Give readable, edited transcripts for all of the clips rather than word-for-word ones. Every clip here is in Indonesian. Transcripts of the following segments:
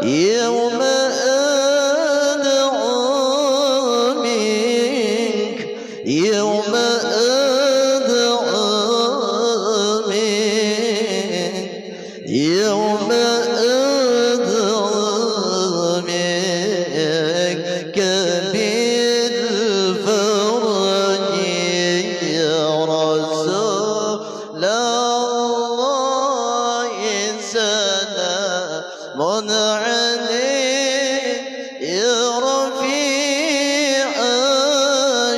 يوم أدعو منك يوم أدعو منك يوم أدعو منك بالفرج يا رسول الله سلام عليك يا رفيع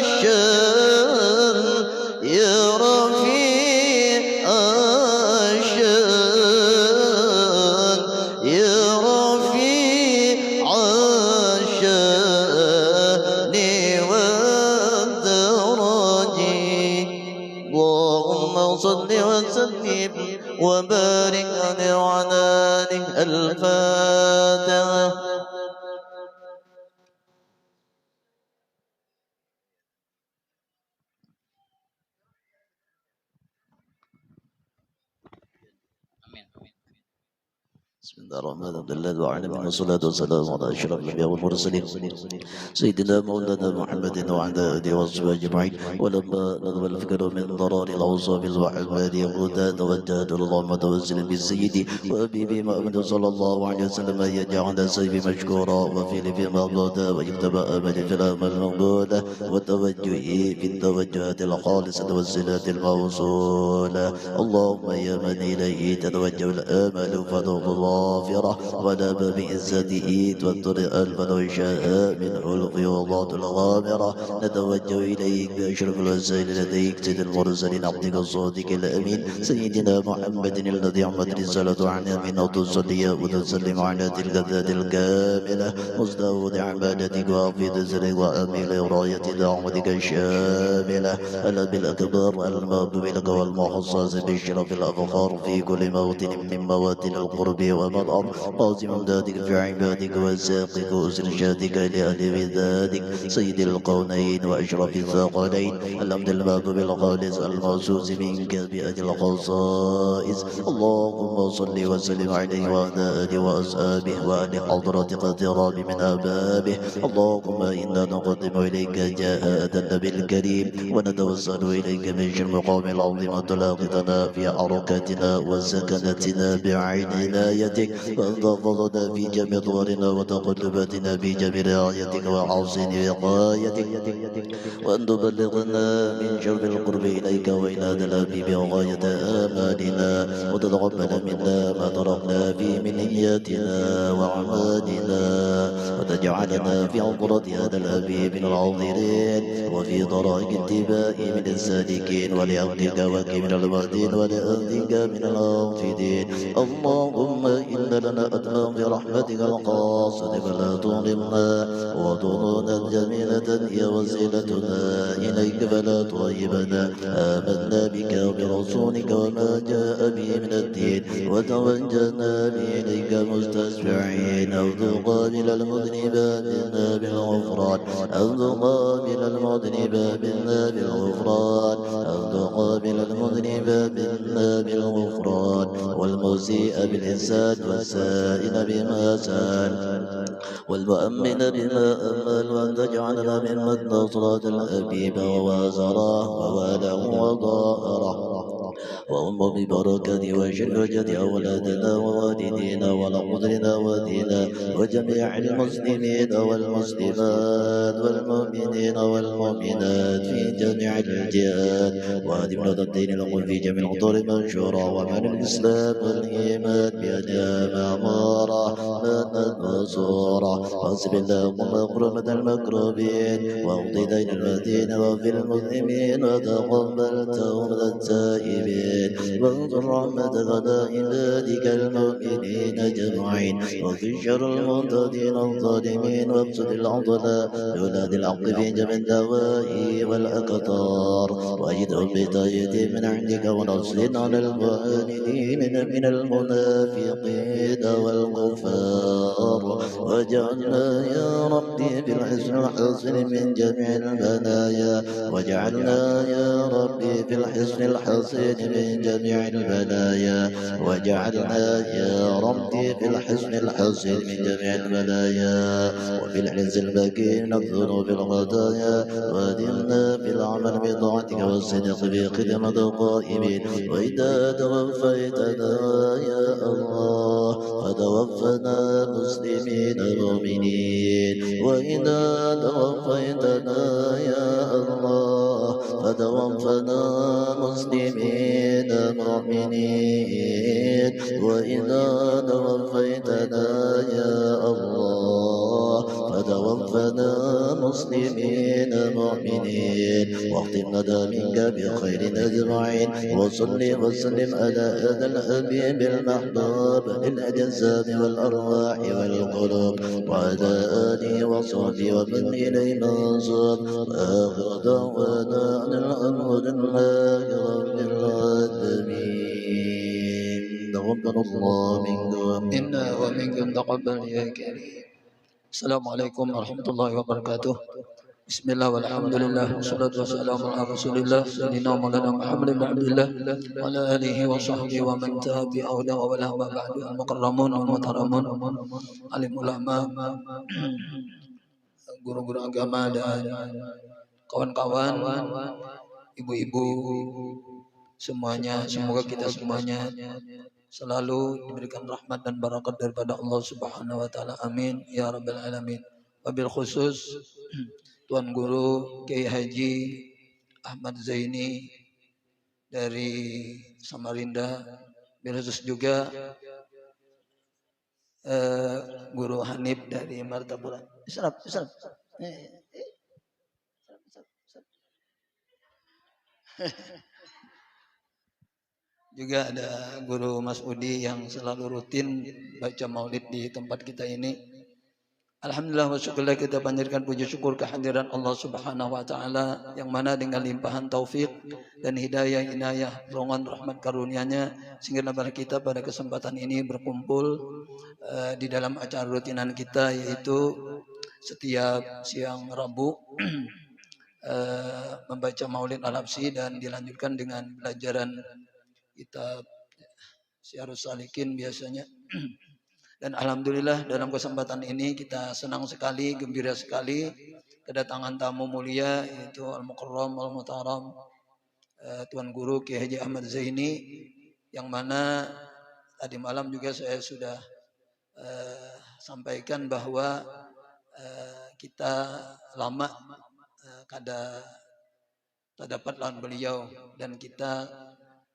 الشان يا رفيع الشان يا رفيع الشان والدرج اللهم صل وسلم وبارك عليه وعلى آله الفاتحة. بسم الله الرحمن الرحيم العالمين والصلاة والسلام على أشرف الأنبياء والمرسلين سيدنا مولانا محمد وعلى آله وصحبه أجمعين. ولما نظم الفكر من ضرار الأوصاف الوحماد يقول توجهت الله متوسل بالسيد وأبي محمد صلى الله عليه وسلم أن يجعل سيفي مشكورا وفي في مغضودا ويكتب أملي في الأمل المقبولة وتوجهي في التوجهات الخالصة والصلات الموصولة. اللهم يا من إليه تتوجه الآمال فضل الغافرة ولا باب عزته توتر ألف لو شاء من الفيوضات الغامرة. نتوجه إليك بأشرف الوسائل لديك سيد المرسلين عبدك الصادق الأمين سيدنا محمد الذي عمت رسالة عن أمين وتصلي وتسلم على تلك الذات الكاملة مزدود عبادتك وحفيظ سرك وأميل راية دعوتك الشاملة الأب الأكبر المغضوب لك والمحصص بالشرف الأفخار في كل موطن من مواطن القرب ومضعف قاسم امدادك في عبادك وساقك وإرشادك لأهل بذاتك سيد القونين وأشرف الثقلين الحمد المغضوب الخالص الموسوس منك بأجل الخصائص. اللهم صل وسلم عليه وعلى آله وأصحابه وأهل حضرتك الكرام من أبابه. اللهم إنا نقدم إليك جاء النبي الكريم ونتوسل إليك من المقام العظيم وتلاقتنا في حركاتنا وسكنتنا بعين عنايتك وتحفظنا في جميع طورنا وتقلباتنا في جميع رعايتك وحسن وقايتك وأن تبلغنا من شرف القرب إليك وإلى الحبيب وغاية آمالنا وتتقبل منا ما تركنا في من نياتنا وأعمالنا وتجعلنا في عبرة هذا الحبيب العاذرين وفي طرائق اتباع من السالكين ولأهلك وكمن المهدين ولأهلك من الحافظين. اللهم إن لنا أدنى برحمتك الخاصة فلا تظلمنا وظنونا جميلة هي وسيلتنا إليك فلا تغيبنا. آمنا بك وبرسولك وما جاء به من الدين وتوجهنا به إليك مستشفعين أو تقابل المذنبات منا بالغفران أو تقابل المذنبات منا بالغفران أو تقابل المذنبات منا بالغفران والمسيء بالإحسان والسائل بما سال والمؤمن بما أمل وأن تجعلنا ممن نصرت الأبيب ووازره وواله وضائره وأم ببركة وشركة أولادنا ووالدينا ولقدرنا ودينا وجميع المسلمين والمسلمات والمؤمنين والمؤمنات في جميع الجهات وأدمنا الدين لكم في جميع الأطر منشورا ومن الإسلام والإيمان بأدام أمارا من نصورا حسب اللهم مكرمة المكروبين واقضي دين المدين وفي المسلمين وتقبل توبة التائبين وانظر رحمتك على عبادك المؤمنين أجمعين وفي شر المعتدين الظالمين وابسط العضلاء لأولاد الحق في جميع الدواء والأقطار وأجدهم بهداية من عندك ونصر على المعاندين من المنافقين والكفار واجعلنا يا ربي بالحسن الحاصل من جميع البلايا واجعلنا يا ربي بالحسن الحاصل من جميع البلايا واجعلنا يا ربي بالحسن الحاصل من جميع البلايا وبالعز البكي من الذنوب الخطايا وادمنا بالعمل بطاعتك والصدق بخدمة القائمين وإذا توفيتنا يا الله فتوفنا مسلمين مؤمنين وإذا توفيتنا يا الله فتوفنا مسلمين مؤمنين وإذا توفيتنا يا الله فتوفنا مسلمين مؤمنين واختم لنا منك بخير أجمعين وصل وسلم على هذا الحبيب المحبوب للأجساد والأرواح والقلوب وعلى آله وصحبه ومن إليه منصور وآخر دعوانا أن الحمد لله رب العالمين تقبل الله منكم إنا ومنكم تقبل يا كريم. السلام عليكم ورحمة الله وبركاته. بسم الله والحمد لله والصلاة والسلام على رسول الله سيدنا مولانا محمد بن عبد الله وعلى آله وصحبه ومن تبعه وله بعد المكرمون والمحترمون alim ulama, guru-guru agama dan kawan-kawan, ibu-ibu semuanya, semoga kita semuanya selalu diberikan rahmat dan barakat daripada Allah Subhanahu wa taala. Amin ya rabbal alamin. Wabil khusus Tuan Guru Kiai Haji Ahmad Zaini dari Samarinda, bil khusus juga Guru Hanif dari Martapura. Israp. Juga ada Guru Mas Udi yang selalu rutin baca maulid di tempat kita ini. Alhamdulillah wa syukurlah kita panjatkan puji syukur kehadiran Allah Subhanahu wa taala yang mana dengan limpahan taufik dan hidayah inayah pertolongan rahmat karunia-Nya sehingga kita pada kesempatan ini berkumpul di dalam acara rutinan kita, yaitu setiap siang Rabu membaca Maulid Al-Habsyi dan dilanjutkan dengan pelajaran kitab Syiarus Salikin biasanya. Dan alhamdulillah dalam kesempatan ini kita senang sekali, gembira sekali kedatangan tamu mulia, yaitu Al-Mukarram Al-Muhtaram Tuan Guru Kiai Haji Ahmad Zaini, yang mana tadi malam juga saya sudah sampaikan bahwa kita lama kada dapat lawan beliau, dan kita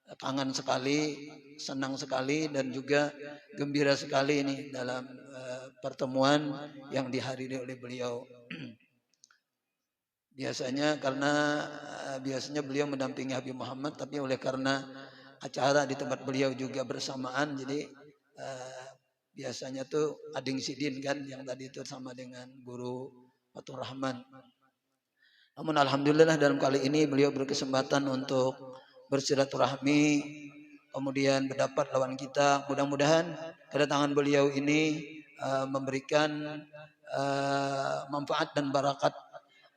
kangen sekali, senang sekali, dan juga gembira sekali ini dalam pertemuan yang dihadiri oleh beliau. Biasanya beliau mendampingi Habib Muhammad, tapi oleh karena acara di tempat beliau juga bersamaan, jadi biasanya tuh ading sidin kan, yang tadi itu sama dengan Guru Fatur Rahman. Namun alhamdulillah dalam kali ini beliau berkesempatan untuk bersilaturahmi, kemudian berdapat lawan kita. Mudah-mudahan kedatangan beliau ini memberikan manfaat dan barakat,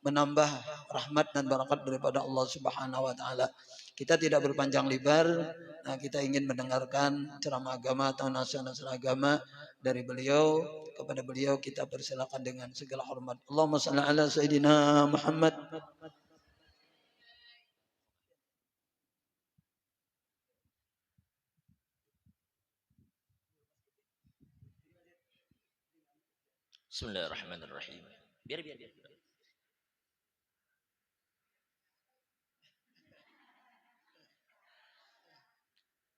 menambah rahmat dan barakat daripada Allah Subhanahu wa taala. Kita tidak berpanjang lebar, kita ingin mendengarkan ceramah agama atau nasihat agama dari beliau. Kepada beliau kita persilakan dengan segala hormat. Allahumma shalli ala sayyidina Muhammad. Bismillahirrahmanirrahim. Biar.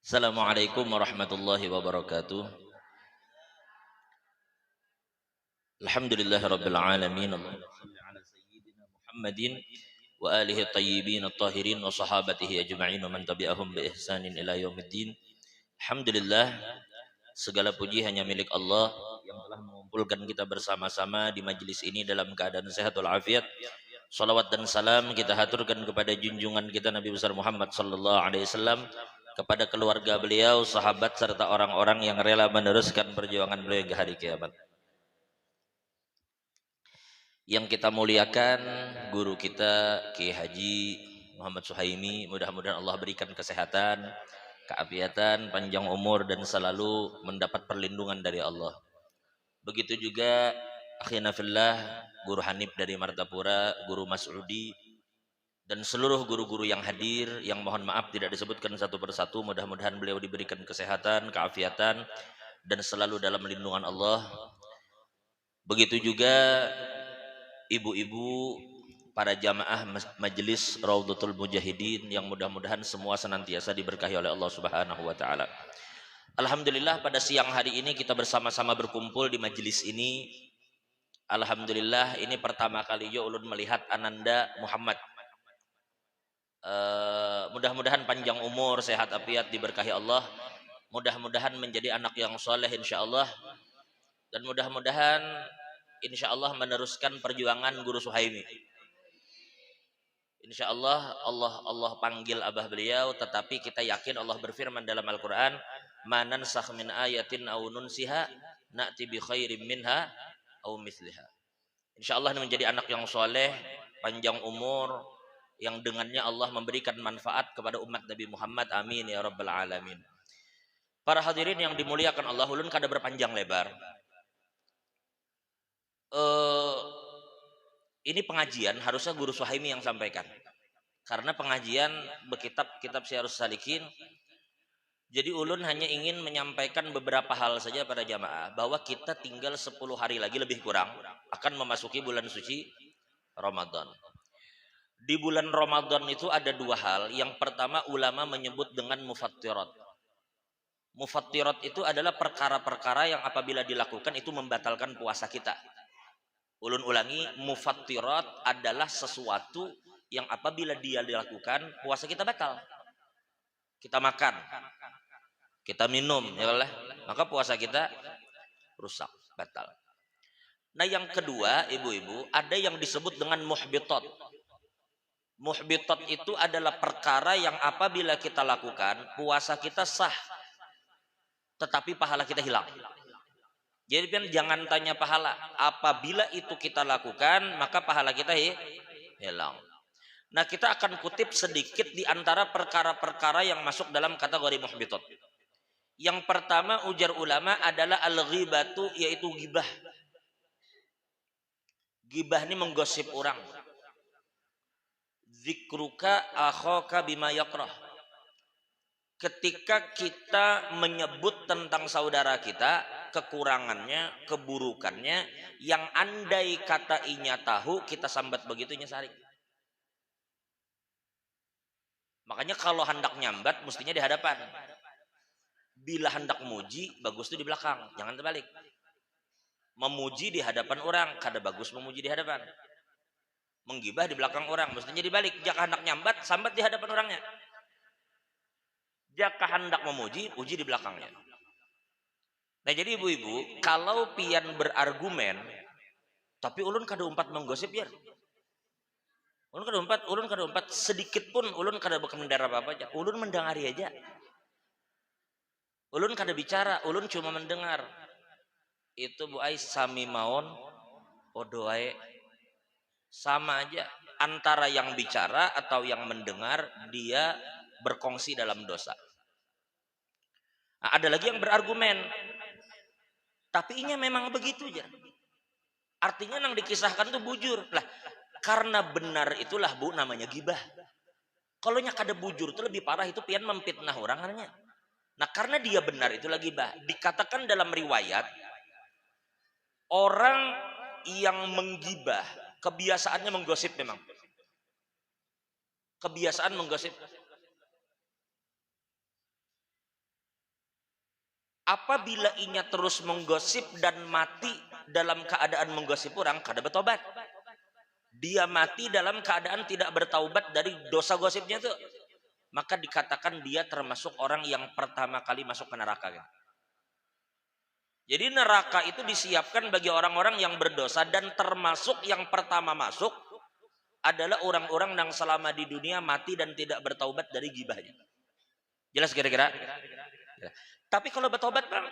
Assalamualaikum warahmatullahi wabarakatuh. Alhamdulillahirabbil alamin. Allahumma shalli ala sayyidina Muhammadin wa alihi thayyibin at-tahirin wa sahabatihi ajma'in wa man tabi'ahum bi ihsanin ila yaumiddin. Alhamdulillah, segala puji hanya milik Allah yang telah mengumpulkan kita bersama-sama di majelis ini dalam keadaan sehat walafiat. Salawat dan salam kita haturkan kepada junjungan kita Nabi besar Muhammad sallallahu alaihi wasallam, kepada keluarga beliau, sahabat serta orang-orang yang rela meneruskan perjuangan beliau hingga hari kiamat. Yang kita muliakan guru kita Kiai Haji Muhammad Suhaimi, mudah-mudahan Allah berikan kesehatan, keafiatan, panjang umur dan selalu mendapat perlindungan dari Allah. Begitu juga akhina fillah Guru Hanif dari Martapura, Guru Mas'udi dan seluruh guru-guru yang hadir, yang mohon maaf tidak disebutkan satu persatu. Mudah-mudahan beliau diberikan kesehatan, keafiatan dan selalu dalam lindungan Allah. Begitu juga ibu-ibu, para jamaah majelis Raudhatul Mujahidin yang mudah-mudahan semua senantiasa diberkahi oleh Allah Subhanahu wa taala. Alhamdulillah pada siang hari ini kita bersama-sama berkumpul di majelis ini. Alhamdulillah ini pertama kalinya ulun melihat Ananda Muhammad. Mudah-mudahan panjang umur, sehat afiat, diberkahi Allah. Mudah-mudahan menjadi anak yang soleh insyaallah. Dan mudah-mudahan insyaallah meneruskan perjuangan Guru Suhaimi. Insyaallah Allah panggil abah beliau, tetapi kita yakin Allah berfirman dalam Al-Quran, "Ma nansakh min ayatin aw nunsiha na'ti bi khairim minha aw mithliha." Insyaallah ini menjadi anak yang soleh, panjang umur, yang dengannya Allah memberikan manfaat kepada umat Nabi Muhammad. Amin ya rabbal alamin. Para hadirin yang dimuliakan Allah, ulun kada berpanjang lebar. Ini pengajian harusnya Guru Suhaimi yang sampaikan, karena pengajian berkitab Syarus Salikin. Jadi ulun hanya ingin menyampaikan beberapa hal saja pada jamaah, bahwa kita tinggal 10 hari lagi lebih kurang akan memasuki bulan suci Ramadan. Di bulan Ramadan itu ada dua hal. Yang pertama ulama menyebut dengan mufattirat. Mufattirat itu adalah perkara-perkara yang apabila dilakukan itu membatalkan puasa kita. Ulun ulangi, mufattirat adalah sesuatu yang apabila dia dilakukan puasa kita batal. Kita makan, kita minum, ya Allah, maka puasa kita rusak, batal. Nah yang kedua, ibu-ibu, ada yang disebut dengan muhbitat. Muhbitat itu adalah perkara yang apabila kita lakukan puasa kita sah, tetapi pahala kita hilang. Jadi kan jangan tanya pahala, apabila itu kita lakukan maka pahala kita hilang. Nah kita akan kutip sedikit di antara perkara-perkara yang masuk dalam kategori muhbitat. Yang pertama ujar ulama adalah al-ghibatu, yaitu gibah. Gibah ini menggosip orang. Zikruka akhaka bima yakrah. Ketika kita menyebut tentang saudara kita, kekurangannya, keburukannya, yang andai kata inya tahu, kita sambat begitu inya saring. Makanya kalau hendak nyambat mestinya di hadapan. Bila hendak muji, bagus itu di belakang, jangan terbalik. Memuji di hadapan orang, kada bagus memuji di hadapan. Menggibah di belakang orang, mestinya dibalik. Jika hendak nyambat, sambat di hadapan orangnya. Jika hendak memuji, puji di belakangnya. Nah jadi ibu-ibu, kalau pian berargumen, tapi ulun kada umpat menggosip ya. Ulun kada umpat sedikit pun ulun kada berkemendar apa-apa aja. Ulun mendengari aja. Ulun kada bicara, ulun cuma mendengar. Itu Bu Ais sami maon odoae, sama aja antara yang bicara atau yang mendengar, dia berkongsi dalam dosa. Nah, ada lagi yang berargumen, tapi inya memang begitu aja. Artinya yang dikisahkan tuh bujur lah. Karena benar itulah Bu namanya gibah. Kalau nya kada bujur itu lebih parah, itu pian memfitnah orang artinya. Nah karena dia benar itulah gibah. Dikatakan dalam riwayat, orang yang menggibah kebiasaannya menggosip memang. Kebiasaan menggosip. Apabila inya terus menggosip dan mati dalam keadaan menggosip orang, kada bertobat. Dia mati dalam keadaan tidak bertaubat dari dosa gosipnya itu, maka dikatakan dia termasuk orang yang pertama kali masuk ke neraka. Jadi neraka itu disiapkan bagi orang-orang yang berdosa, dan termasuk yang pertama masuk adalah orang-orang yang selama di dunia mati dan tidak bertaubat dari gibahnya. Jelas kira-kira? Tapi kalau bertobat Bang,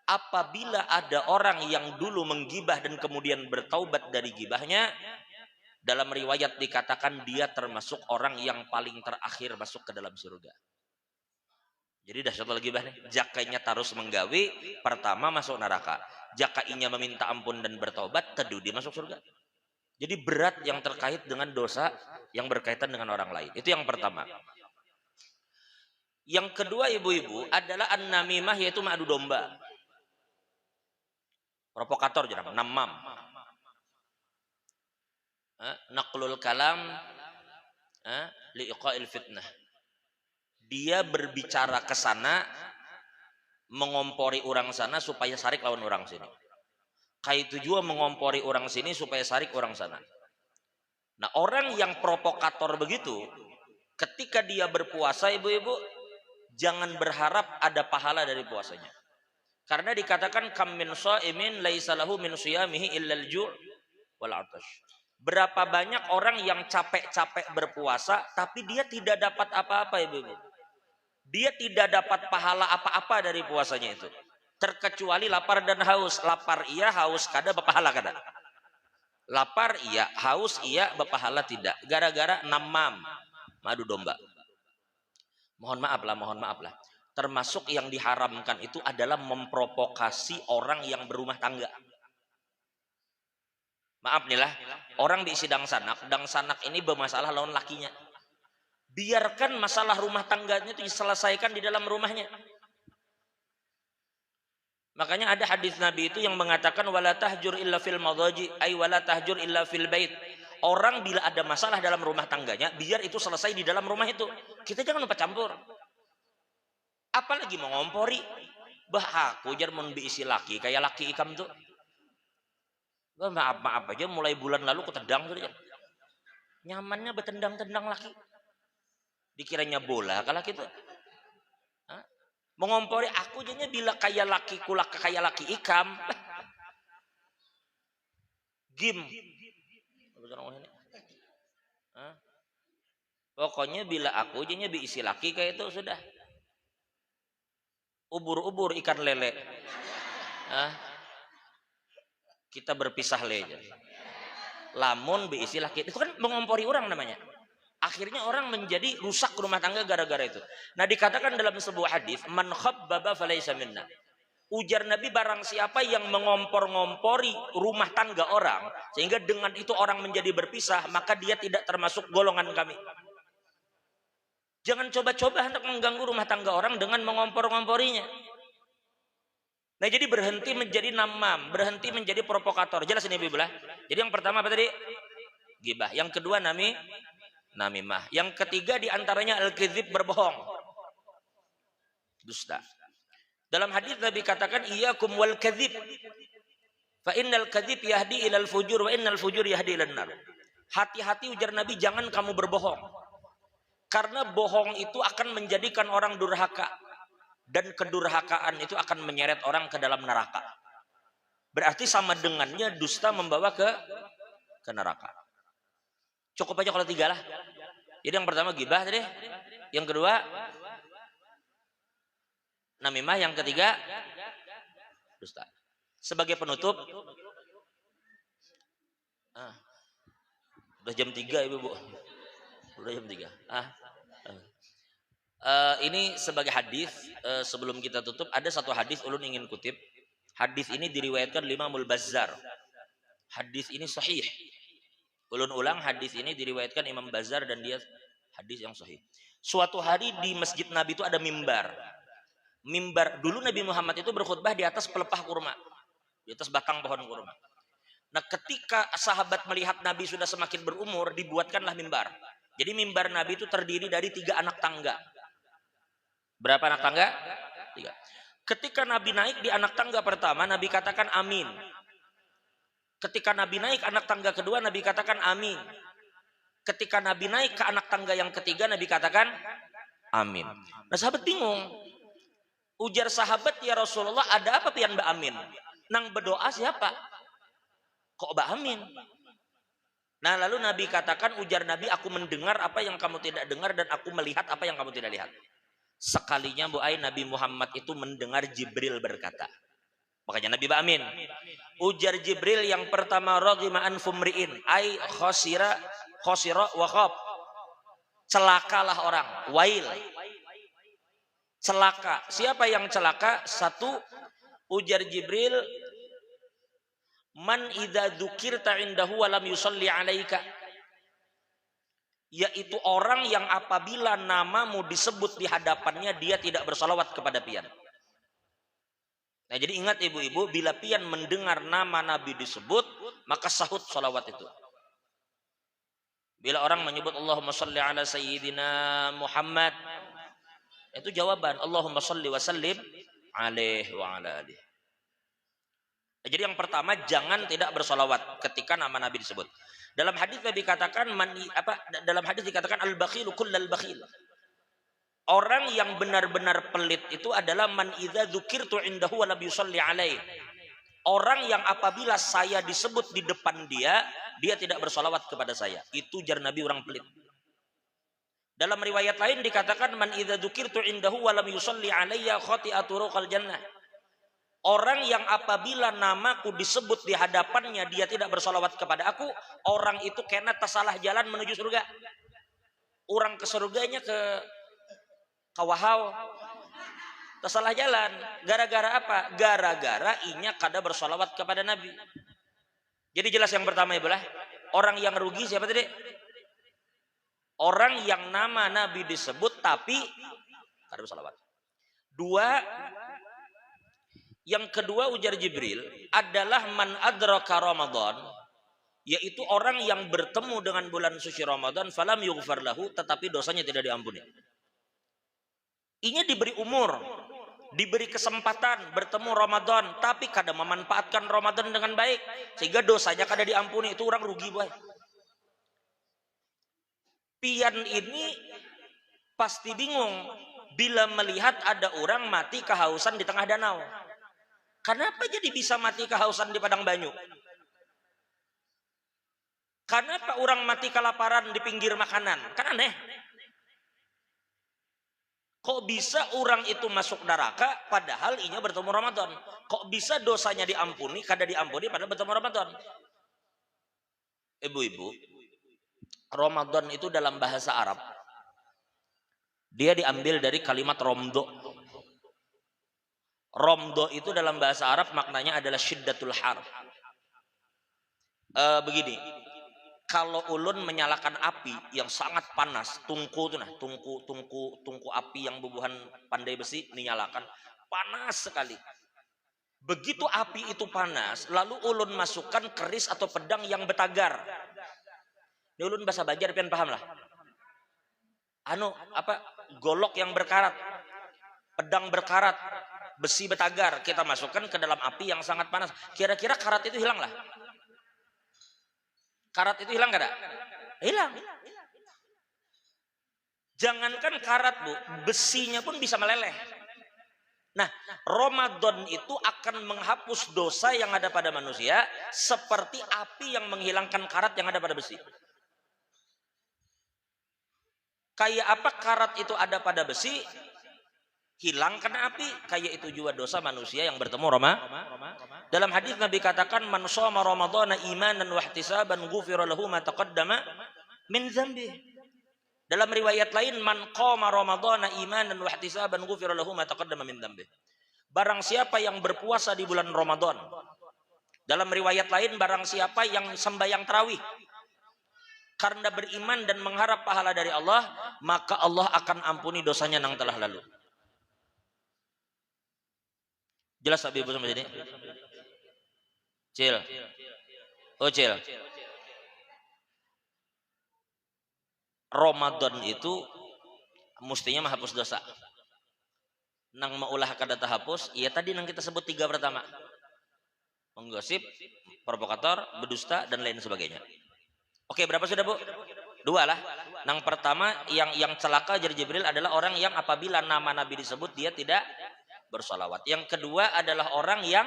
apabila ada orang yang dulu menggibah dan kemudian bertaubat dari gibahnya, dalam riwayat dikatakan dia termasuk orang yang paling terakhir masuk ke dalam surga. Jadi dahsyat lagi bah nih. Jakainya terus menggawe, pertama masuk neraka. Jakainya meminta ampun dan bertaubat, teduh dia masuk surga. Jadi berat yang terkait dengan dosa yang berkaitan dengan orang lain. Itu yang pertama. Yang kedua ibu-ibu adalah an-namimah, yaitu mengadu domba. Provokator jenama, namam. Naqlul kalam liiqa'il fitnah. Dia berbicara ke sana, mengompori orang sana supaya sarik lawan orang sini. Kayak tujuan mengompori orang sini supaya sarik orang sana. Nah, orang yang provokator begitu, ketika dia berpuasa ibu-ibu, jangan berharap ada pahala dari puasanya. Karena dikatakan kam min shaimin laisa lahu min shiyamihi illa al-ju' wal 'atash. Berapa banyak orang yang capek-capek berpuasa tapi dia tidak dapat apa-apa ibu-ibu. Dia tidak dapat pahala apa-apa dari puasanya itu. Terkecuali lapar dan haus. Lapar iya, haus kada, berpahala kada. Lapar iya, haus iya, berpahala tidak. Gara-gara namam, madu domba. Mohon maaf lah. Termasuk yang diharamkan itu adalah memprovokasi orang yang berumah tangga. Maaf nih lah, orang diisi dang sanak ini bermasalah lawan lakinya. Biarkan masalah rumah tangganya itu diselesaikan di dalam rumahnya. Makanya ada hadis Nabi itu yang mengatakan wala tahjur illa fil madaji ay wala tahjur illa fil bait. Orang bila ada masalah dalam rumah tangganya, biar itu selesai di dalam rumah itu. Kita jangan lupa campur. Apalagi mengompori. Bah aku jar mun diisi laki kayak laki ikam tuh. Bah, maaf aja mulai bulan lalu ketendang tuh dia. Nyamannya betendang-tendang laki. Dikiranya bola kalau gitu. Mengompori aku jadinya bila kayak laki kulak kayak laki ikam. Gim. Pokoknya bila aku jadinya diisi laki kayak itu sudah. Ubur-ubur ikan lele. Kita berpisah leja. Lamun diisi laki itu kan mengompori orang namanya. Akhirnya orang menjadi rusak rumah tangga gara-gara itu. Nah, dikatakan dalam sebuah hadis, man khabbaba falaysa minna. Ujar Nabi, barang siapa yang mengompor-ngompori rumah tangga orang sehingga dengan itu orang menjadi berpisah, maka dia tidak termasuk golongan kami. Jangan coba-coba hendak mengganggu rumah tangga orang dengan mengompor-ngomporinya. Nah, jadi berhenti menjadi namam, berhenti menjadi provokator. Jelas ini Ibu. Jadi yang pertama apa tadi? Gibah. Yang kedua namimah. Yang ketiga diantaranya al-kadzib, berbohong, dusta. Dalam hadis Nabi katakan iyyakum wal kadzib fa innal kadzib yahdi ilal fujur wa innal fujur yahdi ilan nar. Hati-hati ujar Nabi, jangan kamu berbohong. Karena bohong itu akan menjadikan orang durhaka dan kedurhakaan itu akan menyeret orang ke dalam neraka. Berarti sama dengannya dusta membawa ke neraka. Cukup aja kalau 3 lah. Jadi yang pertama gibah tadi, yang kedua namimah, yang ketiga dusta. Sebagai penutup, udah jam 3 Ibu. Udah jam 3. Ini sebagai hadis, sebelum kita tutup ada satu hadis ulun ingin kutip. Hadis ini diriwayatkan Imamul Bazzar. Hadis ini sahih. Ulun ulang, hadis ini diriwayatkan Imam Bazzar dan dia hadis yang sahih. Suatu hari di masjid Nabi itu ada mimbar. Mimbar dulu Nabi Muhammad itu berkhutbah di atas pelepah kurma, di atas batang pohon kurma. Nah, ketika sahabat melihat Nabi sudah semakin berumur, dibuatkanlah mimbar. Jadi mimbar Nabi itu terdiri dari 3 anak tangga. Berapa anak tangga? 3. Ketika Nabi naik di anak tangga pertama, Nabi katakan amin. Ketika Nabi naik anak tangga kedua, Nabi katakan amin. Ketika Nabi naik ke anak tangga yang ketiga, Nabi katakan amin. Nah, sahabat bingung. Ujar sahabat, ya Rasulullah, ada apa pian Mbak Amin? Nang berdoa siapa? Kok Mbak Amin? Nah, lalu Nabi katakan, ujar Nabi, aku mendengar apa yang kamu tidak dengar dan aku melihat apa yang kamu tidak lihat. Sekalinya Bu Ai, Nabi Muhammad itu mendengar Jibril berkata. Makanya Nabi Amin. Ujar Jibril yang pertama, raghima anfumriin, ai khasira wa khab. Celakalah orang, wail. Celaka. Siapa yang celaka? Satu, ujar Jibril, man idza dzukirta indahu wa lam yusalli alaika. Yaitu orang yang apabila namamu disebut di hadapannya dia tidak bersalawat kepada pian. Nah, jadi ingat ibu-ibu, bila pian mendengar nama Nabi disebut, maka sahut salawat itu. Bila orang menyebut Allahumma salli ala sayyidina Muhammad, itu jawaban Allahumma salli wa sallim alaihi wa ala alihi. Jadi yang pertama, jangan tidak bersalawat ketika nama Nabi disebut. Dalam hadis Nabi katakan dalam hadis dikatakan al-bakhilu kullal bakhil. Orang yang benar-benar pelit itu adalah man idza dzukirtu indahu wa lam yusalli alaihi. Orang yang apabila saya disebut di depan dia tidak bersalawat kepada saya. Itu jar Nabi orang pelit. Dalam riwayat lain dikatakan man idza dzukirtu indahu wa lam yusalli alayya khati'atu ruqal jannah. Orang yang apabila namaku disebut di hadapannya dia tidak bersalawat kepada aku, orang itu kena tersalah jalan menuju surga. Orang ke surganya ke kawahau, tersalah jalan. Gara-gara apa? Gara-gara inya kada bersalawat kepada Nabi. Jadi jelas yang pertama ibu lah, orang yang rugi siapa tadi? Orang yang nama Nabi disebut tapi kada bersalawat. Yang kedua ujar Jibril adalah man adraka Ramadan, yaitu orang yang bertemu dengan bulan suci Ramadan falam yughfar lahu, tetapi dosanya tidak diampuni. Inya diberi umur, diberi kesempatan bertemu Ramadan, tapi kada memanfaatkan Ramadan dengan baik, sehingga dosanya kada diampuni. Itu orang rugi, boy. Pian ini pasti bingung bila melihat ada orang mati kehausan di tengah danau. Kenapa jadi bisa mati kehausan di padang banyu? Kenapa orang mati kelaparan di pinggir makanan? Kan aneh. Kok bisa orang itu masuk neraka padahal inya bertemu Ramadan? Kok bisa dosanya diampuni, kada diampuni padahal bertemu Ramadan? Ibu-ibu, Ramadan itu dalam bahasa Arab, dia diambil dari kalimat romdo. Romdo itu dalam bahasa Arab maknanya adalah syiddatul har. Begini, kalau ulun menyalakan api yang sangat panas, tungku api yang bubuhan pandai besi dinyalakan, panas sekali. Begitu api itu panas, lalu ulun masukkan keris atau pedang yang betagar. Ini ulun bahasa Banjar pian paham lah. Golok yang berkarat, pedang berkarat, besi betagar, kita masukkan ke dalam api yang sangat panas. Kira-kira karat itu hilang lah. Karat itu hilang kada? Hilang. Jangankan karat, Bu, besinya pun bisa meleleh. Nah, Ramadan itu akan menghapus dosa yang ada pada manusia seperti api yang menghilangkan karat yang ada pada besi. Kayak apa karat itu ada pada besi, hilang kena api, kayak itu juga dosa manusia yang bertemu Dalam hadis Nabi katakan man shoma ramadhana imanan wa ihtisaban ghufira lahu ma taqaddama min dzambi. Dalam riwayat lain man qama ramadhana imanan wa ihtisaban ghufira lahu ma taqaddama min dzambi. Barang siapa yang berpuasa di bulan Ramadan. Dalam riwayat lain barang siapa yang sembahyang tarawih karena beriman dan mengharap pahala dari Allah, maka Allah akan ampuni dosanya yang telah lalu. Jelas tak ibu sampai sini? Cil. Oh Cil. Ramadan itu mestinya menghapus dosa. Nang maulah kada tahapus, ya tadi nang kita sebut 3 pertama. Menggosip, provokator, berdusta dan lain sebagainya. Oke, berapa sudah, Bu? 2 lah. Nang pertama yang celaka jadi Jibril adalah orang yang apabila nama Nabi disebut dia tidak bersolawat. Yang kedua adalah orang yang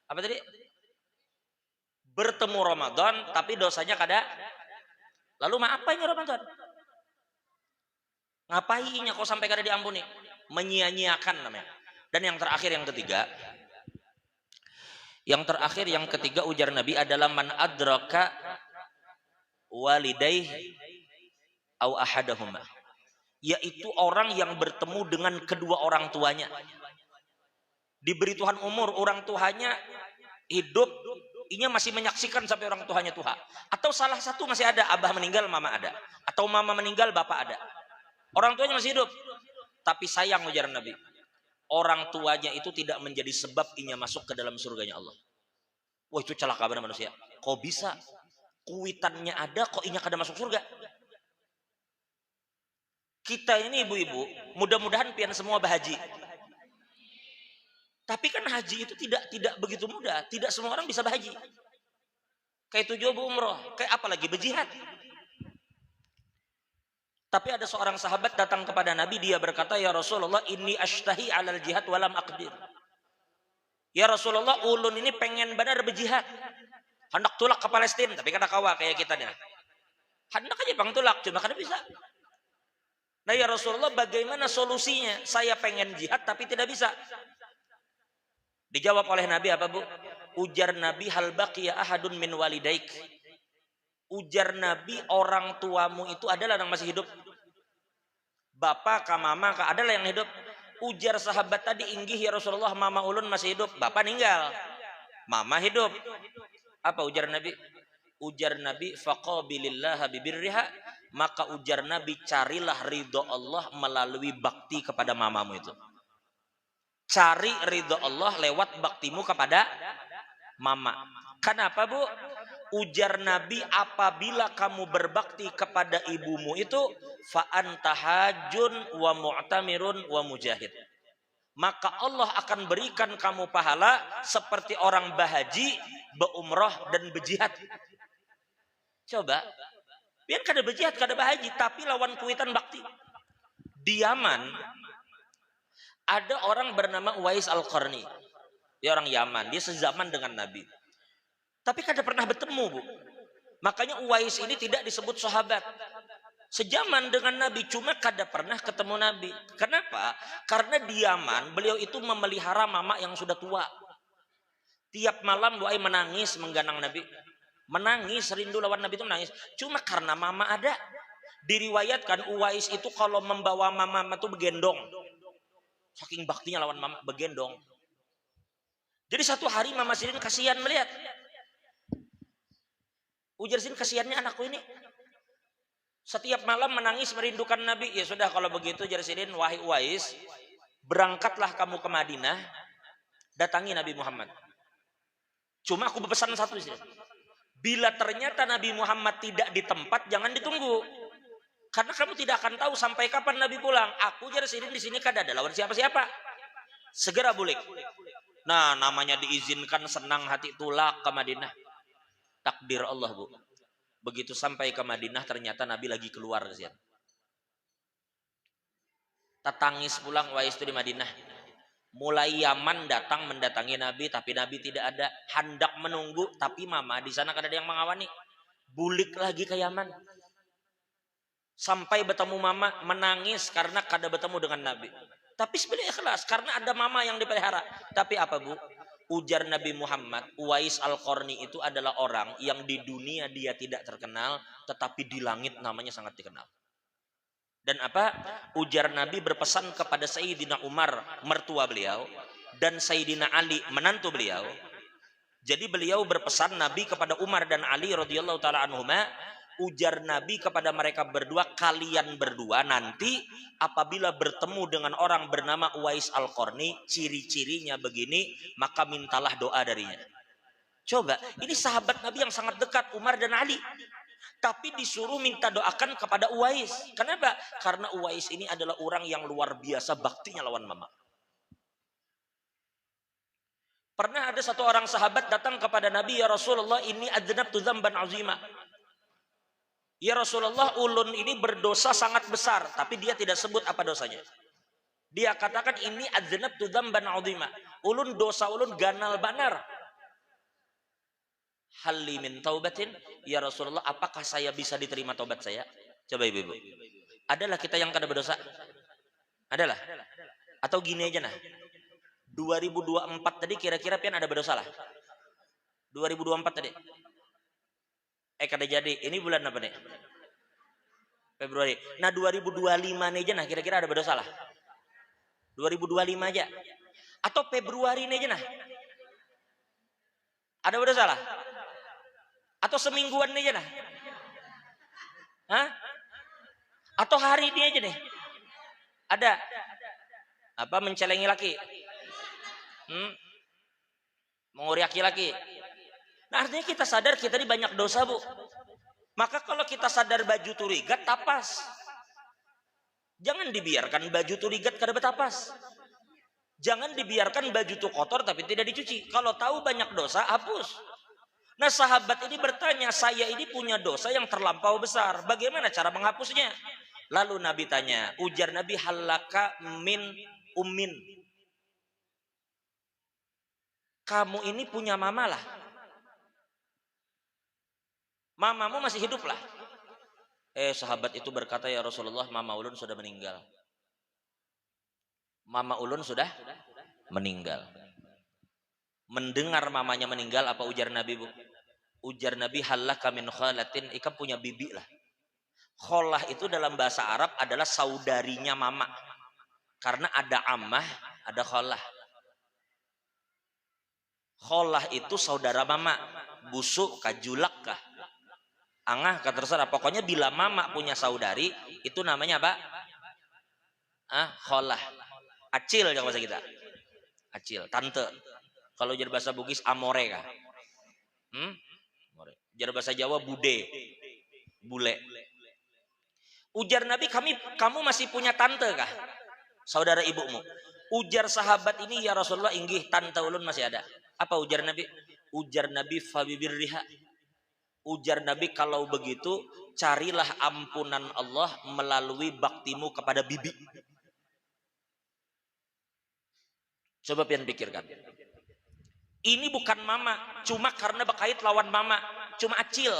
apa tadi? Bertemu Ramadan tapi dosanya kada. Lalu ngapainnya Ramadan? Ngapainnya kok sampai kada diampuni? Menyia-nyiakan namanya. Dan yang terakhir yang ketiga, Yang terakhir, yang ketiga ujar Nabi adalah man adraka walidayh au ahadahuma, yaitu orang yang bertemu dengan kedua orang tuanya. Diberi Tuhan umur, orang tuanya hidup, inya masih menyaksikan sampai orang tuanya tua. Atau salah satu masih ada, abah meninggal, mama ada. Atau mama meninggal, bapak ada. Orang tuanya masih hidup. Tapi sayang ujar Nabi, orang tuanya itu tidak menjadi sebab inya masuk ke dalam surganya Allah. Wah, itu celaka benar manusia. Kok bisa? Kuitannya ada, kok inya kada masuk surga? Kita ini ibu-ibu, mudah-mudahan pian semua bahaji. Tapi kan haji itu tidak begitu mudah. Tidak semua orang bisa berhaji. Kayak tujuh umroh, kayak apalagi berjihad. Tapi ada seorang sahabat datang kepada Nabi, dia berkata, ya Rasulullah, inni ashtahi alal jihad walam aqdir. Ya Rasulullah, ulun ini pengen benar berjihad. Hendak tulak ke Palestina, tapi kada kawa kayak kita nih. Hendak aja bang tulak, cuma kada bisa. Nah ya Rasulullah, bagaimana solusinya? Saya pengen jihad tapi tidak bisa. Dijawab oleh Nabi apa bu? Ujar Nabi, hal baqiya ahadun min walidaik. Ujar Nabi, orang tuamu itu adalah yang masih hidup. Bapak kah mama kah adalah yang hidup. Ujar sahabat tadi, inggih ya Rasulullah, mama ulun masih hidup. Bapak ninggal, mama hidup. Apa ujar Nabi? Ujar Nabi, faqabilillaha bibirriha. Maka ujar Nabi, carilah ridho Allah melalui bakti kepada mamamu itu. Cari ridho Allah lewat baktimu kepada mama. Kenapa bu? Ujar Nabi, apabila kamu berbakti kepada ibumu itu, fa anta hajun wa mu'tamirun wa mujahid. Maka Allah akan berikan kamu pahala seperti orang bahaji, beumrah dan berjihad. Coba, biar kada berjihad, kada bahaji, tapi lawan kuitan bakti. Di Yaman ada orang bernama Uwais Al-Qarni. Dia orang Yaman, dia sezaman dengan Nabi. Tapi kada pernah bertemu, bu. Makanya Uwais ini tidak disebut sahabat. Sejaman dengan Nabi, cuma kada pernah ketemu Nabi. Kenapa? Karena di Yaman beliau itu memelihara mama yang sudah tua. Tiap malam Uwais menangis mengganang Nabi. Menangis, rindu lawan Nabi itu menangis. Cuma karena mama ada. Diriwayatkan Uwais itu kalau membawa mama itu begendong. Saking baktinya lawan mama, begendong. Jadi satu hari Mama Sirin kasihan melihat. Ujar Sirin, kasihannya anakku ini. Setiap malam menangis merindukan Nabi. Ya sudah kalau begitu, ujar Sirin, wahai Uwais, berangkatlah kamu ke Madinah, datangi Nabi Muhammad. Cuma aku berpesan satu, Sirin. Bila ternyata Nabi Muhammad tidak di tempat, jangan ditunggu. Karena kamu tidak akan tahu sampai kapan Nabi pulang. Aku ujar Sirin di sini kada ada lawan siapa-siapa. Segera bulik. Nah, namanya diizinkan, senang hati tulak ke Madinah. Takdir Allah, bu. Begitu sampai ke Madinah, ternyata Nabi lagi keluar. Tatangis pulang Uwais itu di Madinah. Mulai Yaman datang mendatangi Nabi, tapi Nabi tidak ada. Hendak menunggu, tapi mama di sana kada ada yang mengawani. Bulik lagi ke Yaman. Sampai bertemu mama, menangis karena kada bertemu dengan Nabi. Tapi sebenarnya ikhlas karena ada mama yang dipelihara. Tapi apa bu? Ujar Nabi Muhammad, Uwais Al-Qarni itu adalah orang yang di dunia dia tidak terkenal, tetapi di langit namanya sangat dikenal. Dan apa? Ujar Nabi berpesan kepada Sayyidina Umar, mertua beliau, dan Sayyidina Ali, menantu beliau. Jadi beliau berpesan Nabi kepada Umar dan Ali radhiyallahu taala anhuma. Ujar Nabi kepada mereka berdua, kalian berdua nanti apabila bertemu dengan orang bernama Uwais Al-Qarni, ciri-cirinya begini, maka mintalah doa darinya. Coba, ini sahabat Nabi yang sangat dekat, Umar dan Ali. Tapi disuruh minta doakan kepada Uwais. Kenapa? Karena Uwais ini adalah orang yang luar biasa baktinya lawan mama. Pernah ada satu orang sahabat datang kepada Nabi, ya Rasulullah, ini adznabtu dzamban azima. Ya Rasulullah, ulun ini berdosa sangat besar, tapi dia tidak sebut apa dosanya. Dia katakan ini adznabtu dzamban azima. Ulun dosa ulun ganal banar. Halli min taubatin, ya Rasulullah, apakah saya bisa diterima taubat saya? Coba ibu-ibu. Adalah kita yang kada berdosa? Adalah. Atau gini aja nah. 2024 tadi kira-kira pian ada berdosa lah. 2024 tadi. Kada jadi. Ini bulan apa nih? Februari. Nah 2025 nih aja nah kira-kira ada berdosa lah. 2025 aja. Atau Februari nih aja nah. Ada berdosa lah. Atau semingguan nih aja nah. Hah? Atau hari ini aja nih. Ada. Apa mencelengi laki? Menguriaki laki. Nah artinya kita sadar kita ini banyak dosa bu. Maka kalau kita sadar baju turigat tapas. Jangan dibiarkan baju turigat kada betapas. Jangan dibiarkan baju itu kotor tapi tidak dicuci. Kalau tahu banyak dosa hapus. Nah sahabat ini bertanya, saya ini punya dosa yang terlampau besar. Bagaimana cara menghapusnya? Lalu Nabi tanya, ujar Nabi halaka min ummin. Kamu ini punya mama lah. Mamamu masih hidup lah. Sahabat itu berkata, ya Rasulullah, mama ulun sudah meninggal. Mama ulun sudah meninggal. Mendengar mamanya meninggal, apa ujar Nabi bu? Ujar Nabi halaka min khalatin, ikam punya bibi lah. Kholah itu dalam bahasa Arab adalah saudarinya mama. Karena ada ammah, ada kholah. Kholah itu saudara mama. Busuk kah, julak kah? Angah kah, terserah. Pokoknya bila mama punya saudari, itu namanya apa? Kholah. Acil yang bahasa kita. Acil, tante. Kalau jadi bahasa Bugis, amore kah? Jadi bahasa Jawa, bude. Bule. Ujar Nabi, kamu masih punya tante kah? Saudara ibumu. Ujar sahabat ini, ya Rasulullah, inggih tante ulun masih ada. Apa ujar Nabi? Ujar Nabi, fabibirriha. Ujar Nabi, kalau begitu carilah ampunan Allah melalui baktimu kepada bibi. Coba pian pikirkan. Ini bukan mama, cuma karena berkait lawan mama, cuma acil.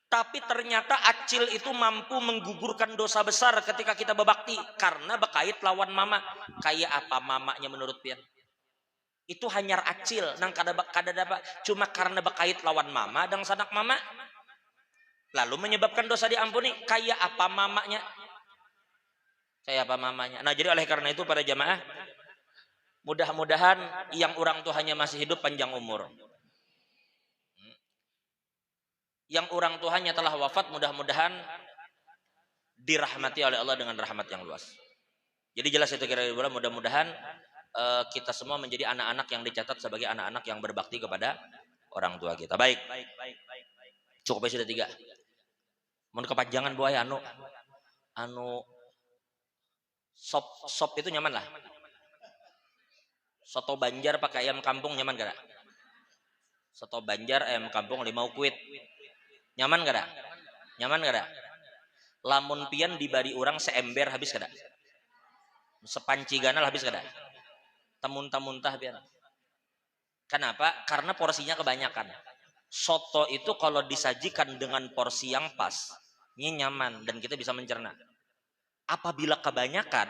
Tapi ternyata acil itu mampu menggugurkan dosa besar ketika kita berbakti karena berkait lawan mama. Kayak apa mamanya menurut pian? Itu hanya acil, nang kada dapat cuma karena berkait lawan mama dan sanak mama. Lalu menyebabkan dosa diampuni. Kayak apa mamanya? Kayak apa mamanya? Nah, jadi oleh karena itu para jamaah, mudah-mudahan yang orang tuanya masih hidup panjang umur. Yang orang tuanya telah wafat mudah-mudahan dirahmati oleh Allah dengan rahmat yang luas. Jadi jelas itu kira-kira, mudah-mudahan kita semua menjadi anak-anak yang dicatat sebagai anak-anak yang berbakti kepada orang tua kita. Baik. Cukup sudah 3. Mau kepanjangan buah anu sop itu nyaman lah. Soto Banjar pakai ayam kampung nyaman gak? Soto Banjar ayam kampung 5 kuit. Nyaman gak? Nyaman gak? Lamun pian dibari orang seember habis gak? Sepanci ganal habis gak? Muntah-muntah pian. Kenapa? Karena porsinya kebanyakan. Soto itu kalau disajikan dengan porsi yang pas, ini nyaman dan kita bisa mencerna. Apabila kebanyakan,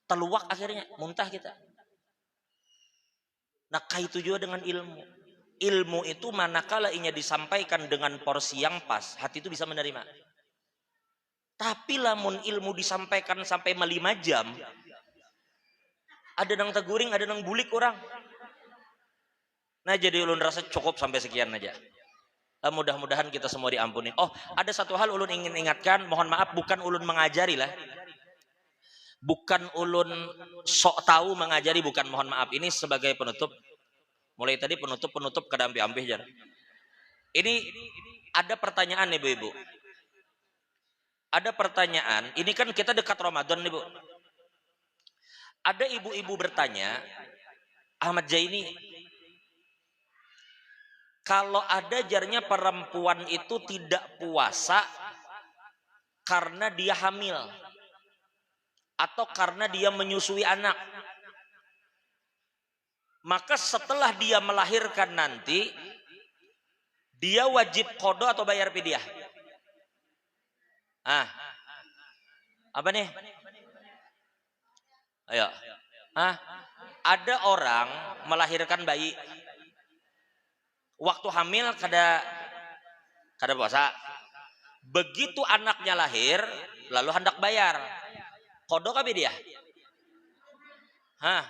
teluak akhirnya muntah kita. Nah, kaitu juga dengan ilmu. Ilmu itu manakala inya disampaikan dengan porsi yang pas, hati itu bisa menerima. Tapi lamun ilmu disampaikan sampai 5 jam, ada nang teguring, ada nang bulik orang. Nah, jadi ulun rasa cukup sampai sekian aja. Mudah-mudahan kita semua diampuni. Oh, ada satu hal ulun ingin ingatkan, mohon maaf bukan ulun mengajari lah. Bukan ulun sok tahu mengajari, bukan, mohon maaf. Ini sebagai penutup. Mulai tadi penutup kedampi-ampih jar. Ini ada pertanyaan ibu-ibu. Ada pertanyaan, ini kan kita dekat Ramadan nih, Bu. Ada ibu-ibu bertanya, Ahmad Zaini, kalau ada jarnya perempuan itu tidak puasa karena dia hamil atau karena dia menyusui anak, maka setelah dia melahirkan nanti dia wajib qada atau bayar fidyah? Apa nih? Ayo. Ada orang melahirkan bayi, waktu hamil kada puasa. Begitu anaknya lahir, lalu hendak bayar. Kodok apa dia? Hah?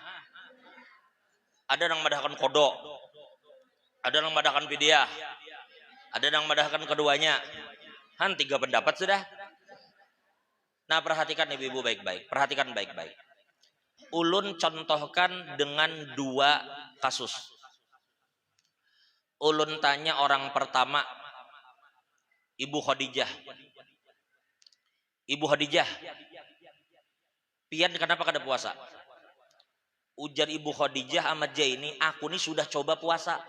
Ada yang madahkan kodok, ada yang madahkan fidyah, ada yang madahkan keduanya. 3 pendapat sudah. Nah, perhatikan ibu-ibu baik-baik, perhatikan baik-baik. Ulun contohkan dengan 2 kasus. Ulun tanya orang pertama, Ibu Khadijah. Ibu Khadijah, pian kenapa kada puasa? Ujar Ibu Khadijah Ahmad Jaini, aku ini sudah coba puasa.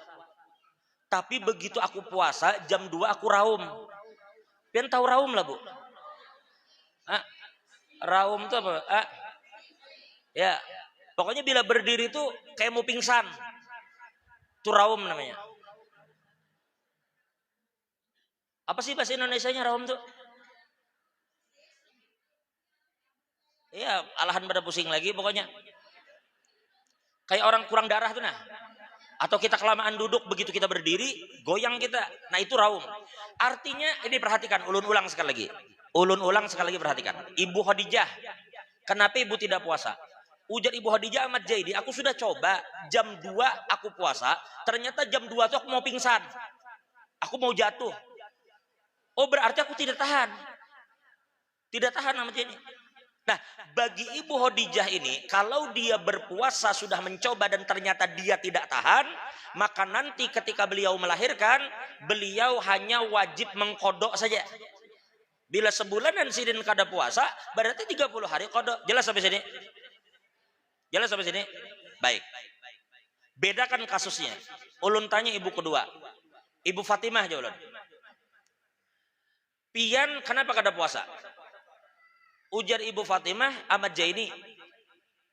Tapi begitu aku puasa, jam 2 aku raum. Pian tahu raum lah, Bu? Raum itu apa? Ya, pokoknya bila berdiri itu kayak mau pingsan. Itu raum namanya. Apa sih bahasa Indonesianya raum tuh? Ya, alahan pada pusing lagi pokoknya. Kayak orang kurang darah tuh nah. Atau kita kelamaan duduk, begitu kita berdiri, goyang kita. Nah, itu raum. Artinya, ini perhatikan, ulun ulang sekali lagi. Ulun ulang sekali lagi perhatikan. Ibu Khadijah, kenapa ibu tidak puasa? Ujar Ibu Khadijah Ahmad Jaidi, aku sudah coba jam 2 aku puasa, ternyata jam 2 tuh aku mau pingsan. Aku mau jatuh. Oh, berarti aku tidak tahan. Tidak tahan Ahmad Jaidi. Nah, bagi Ibu Khadijah ini, kalau dia berpuasa sudah mencoba dan ternyata dia tidak tahan, maka nanti ketika beliau melahirkan, beliau hanya wajib mengkodok saja. Bila sebulanan sidin kada puasa, berarti 30 hari kodok. Jelas sampai sini? Jelas sampai sini? Baik. Bedakan kasusnya. Ulun tanya ibu kedua. Ibu Fatimah aja ulun. Pian kenapa kada puasa? Ujar Ibu Fatimah Ahmad Jaini,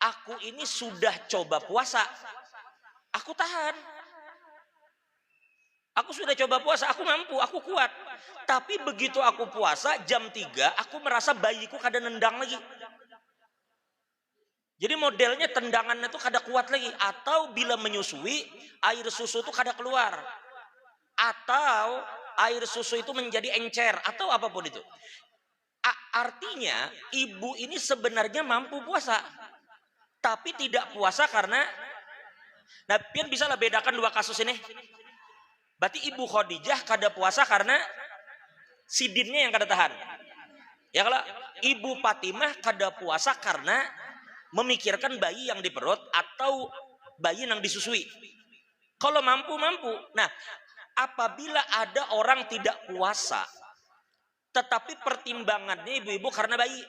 aku ini sudah coba puasa. Aku tahan. Aku sudah coba puasa, aku mampu, aku kuat. Tapi begitu aku puasa jam 3, aku merasa bayiku kada nendang lagi. Jadi modelnya tendangannya tuh kada kuat lagi. Atau bila menyusui, air susu tuh kada keluar. Atau air susu itu menjadi encer. Atau apapun itu. Artinya ibu ini sebenarnya mampu puasa. Tapi tidak puasa karena... Nah, pian bisa lah bedakan 2 kasus ini. Berarti Ibu Khadijah kada puasa karena sidinnya yang kada tahan. Ya, kalau Ibu Fatimah kada puasa karena memikirkan bayi yang di perut atau bayi yang disusui. Kalau mampu. Nah, apabila ada orang tidak puasa, tetapi pertimbangannya ibu-ibu karena bayi,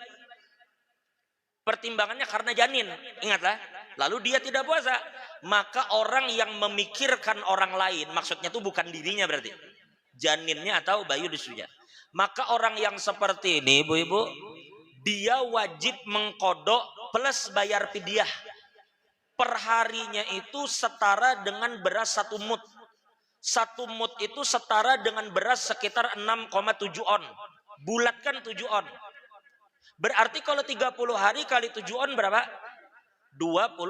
pertimbangannya karena janin, ingatlah, lalu dia tidak puasa, maka orang yang memikirkan orang lain, maksudnya itu bukan dirinya berarti, janinnya atau bayi disusunya, maka orang yang seperti ini ibu-ibu, dia wajib mengkodok plus bayar fidyah. Perharinya itu setara dengan beras 1 mud. 1 mud itu setara dengan beras sekitar 6,7 on. Bulatkan 7 on. Berarti kalau 30 hari kali 7 on berapa? 21